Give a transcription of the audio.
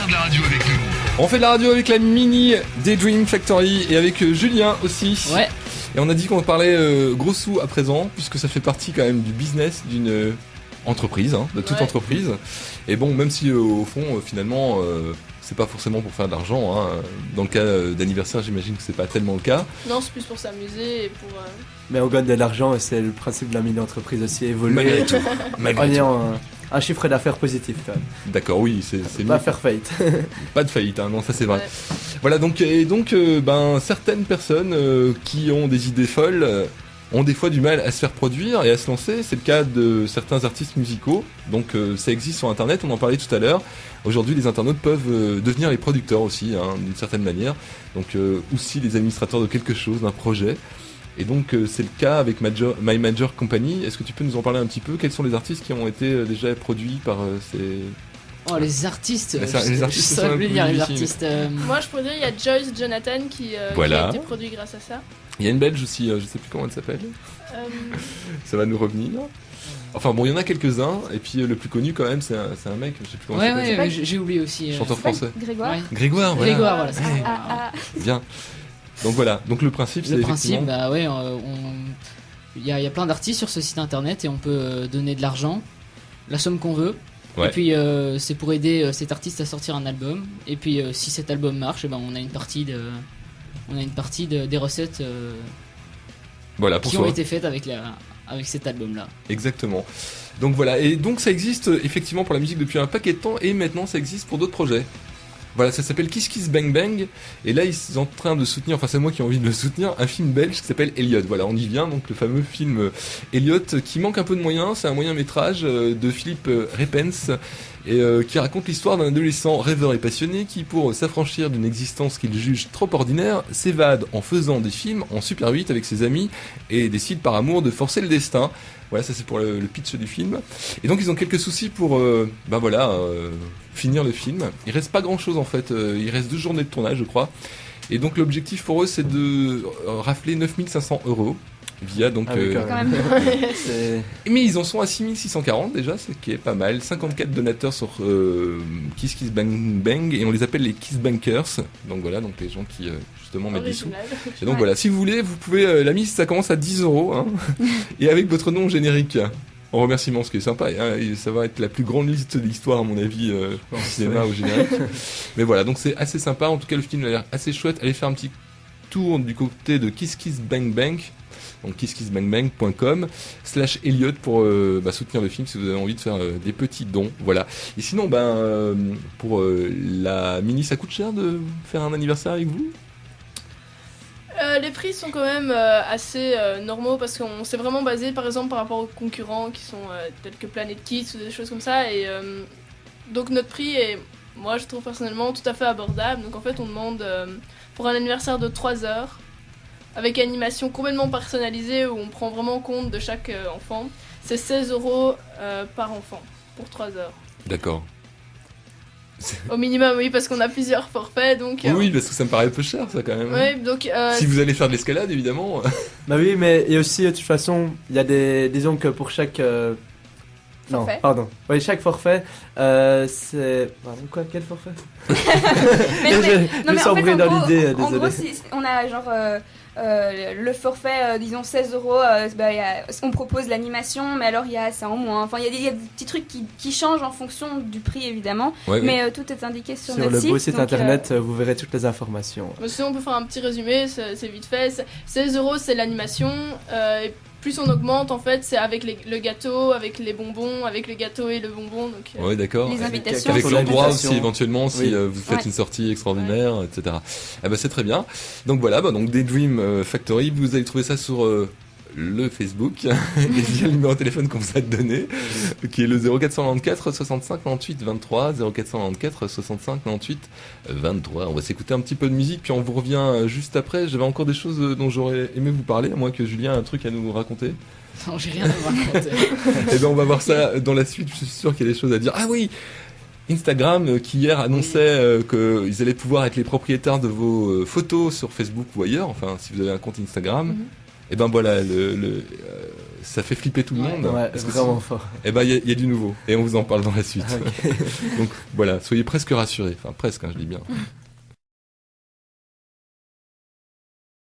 faire de la radio avec nous. On fait de la radio avec la mini Daydream Factory et avec Julien aussi. Ouais. Et on a dit qu'on parlait gros sous à présent, puisque ça fait partie quand même du business d'une entreprise, de toute entreprise. Et bon, même si au fond, finalement, c'est pas forcément pour faire de l'argent. Dans le cas d'anniversaire, j'imagine que c'est pas tellement le cas. Non, c'est plus pour s'amuser et pour... Mais on gagne de l'argent et c'est le principe de la mini-entreprise aussi, évoluer Malgré tout. en ayant un chiffre d'affaires positif quand même. D'accord, oui, c'est Pas mieux. faire faillite. Pas de faillite, non, ça c'est vrai. Ouais. Voilà, donc certaines personnes qui ont des idées folles ont des fois du mal à se faire produire et à se lancer. C'est le cas de certains artistes musicaux. Donc ça existe sur Internet, on en parlait tout à l'heure. Aujourd'hui, les internautes peuvent devenir les producteurs aussi, d'une certaine manière. Donc aussi les administrateurs de quelque chose, d'un projet. Et donc c'est le cas avec My Major Company. Est-ce que tu peux nous en parler un petit peu? Quels sont les artistes qui ont été déjà produits par ces... Oh, les artistes, Les artistes je sont saurais un plus peu dire les difficiles. artistes. Moi, je pourrais dire, il y a Joyce Jonathan qui Voilà. a été produit grâce à ça. Il y a une Belge aussi, je sais plus comment elle s'appelle. Euh, Ça va nous revenir. Enfin bon, il y en a quelques-uns. Et puis le plus connu quand même, c'est un mec, je sais plus comment il Ouais, s'appelle. ouais, j'ai oublié aussi. Chanteur français. Grégoire. Ouais. Grégoire, voilà. Grégoire, voilà. c'est ça. Bien. Donc voilà, donc le principe c'est Le principe, effectivement... bah ouais, il y a plein d'artistes sur ce site internet et on peut donner de l'argent, la somme qu'on veut. Ouais. Et puis c'est pour aider cet artiste à sortir un album. Et puis si cet album marche, on a une partie des recettes Voilà, pour qui ont soi. été faites avec cet album-là. Exactement. Donc voilà, et donc ça existe effectivement pour la musique depuis un paquet de temps et maintenant ça existe pour d'autres projets. Voilà, ça s'appelle Kiss Kiss Bang Bang et là ils sont en train de soutenir, enfin c'est moi qui ai envie de le soutenir, un film belge qui s'appelle Elliot. Voilà, on y vient, donc le fameux film Elliot qui manque un peu de moyens, c'est un moyen métrage de Philippe Repens et qui raconte l'histoire d'un adolescent rêveur et passionné qui, pour s'affranchir d'une existence qu'il juge trop ordinaire, s'évade en faisant des films en Super 8 avec ses amis et décide par amour de forcer le destin. Voilà, ça c'est pour le pitch du film. Et donc ils ont quelques soucis pour finir le film. Il reste pas grand chose en fait, il reste 2 journées de tournage je crois. Et donc l'objectif pour eux c'est de rafler 9500 € via donc... Ah oui, quand Quand même. C'est- Mais ils en sont à 6640 déjà, ce qui est pas mal. 54 donateurs sur Kiss Kiss Bang Bang et on les appelle les Kiss Bankers. Donc voilà, donc les gens qui justement mettent des sous. original. Et donc voilà, si vous voulez, vous pouvez, la mise ça commence à 10 €, et avec votre nom générique. En remerciement, ce qui est sympa, et ça va être la plus grande liste de l'histoire à mon avis au cinéma au générique. Mais voilà, donc c'est assez sympa, en tout cas le film a l'air assez chouette. Allez faire un petit tour du côté de Kiss Kiss Bang Bang, donc kisskissbangbang.com/Elliot pour soutenir le film si vous avez envie de faire des petits dons. Voilà. Et sinon, pour la mini, ça coûte cher de faire un anniversaire avec vous? Les prix sont quand même assez normaux parce qu'on s'est vraiment basé par exemple par rapport aux concurrents qui sont tels que Planet Kids ou des choses comme ça et donc notre prix est, moi je trouve personnellement tout à fait abordable. Donc en fait on demande pour un anniversaire de 3 heures avec animation complètement personnalisée où on prend vraiment compte de chaque enfant, c'est 16 € par enfant pour 3 heures. D'accord. Au minimum oui parce qu'on a plusieurs forfaits donc... Oui, parce que ça me paraît un peu cher ça quand même. Ouais, donc, Si vous allez faire de l'escalade évidemment. Bah oui, mais et aussi de toute façon, il y a disons que pour chaque non, Forfait. pardon. Oui, chaque forfait, c'est... Pardon, quoi? Quel forfait? Mais non, Je mais me en sens fait, brûlé en dans gros, l'idée, en désolé. gros, on a genre le forfait, disons 16 €. On propose l'animation, mais alors c'est en moins. Enfin, il y a des petits trucs qui changent en fonction du prix évidemment, Ouais, mais tout est indiqué sur Sur notre le beau site donc, internet, vous verrez toutes les informations. sinon on peut faire un petit résumé, c'est vite fait. 16 € c'est l'animation, et plus on augmente en fait c'est avec le gâteau, avec les bonbons, avec le gâteau et le bonbon. Donc, Ouais, d'accord. les invitations. Avec Pour l'endroit l'invitation. aussi éventuellement si Oui. vous faites Ouais. une sortie extraordinaire, etc. Eh ben c'est très bien. Donc voilà, donc Daydream Factory, vous allez trouver ça sur le Facebook et via le numéro de téléphone qu'on vous a donné, qui est le 0494 65 98 23 0494 65 98 23. On va s'écouter un petit peu de musique puis on vous revient juste après. J'avais encore des choses dont j'aurais aimé vous parler, à moins que Julien a un truc à nous raconter. Non, j'ai rien à vous raconter. Eh ben on va voir ça dans la suite, je suis sûr qu'il y a des choses à dire. Ah oui, Instagram qui hier annonçait qu'ils allaient pouvoir être les propriétaires de vos photos sur Facebook ou ailleurs, enfin si vous avez un compte Instagram. Et ben voilà, ça fait flipper tout le monde. Ouais, Parce c'est que vraiment fort. Et ben il y a du nouveau et on vous en parle dans la suite. Ok. Donc voilà, soyez presque rassurés, enfin presque, hein, je dis bien.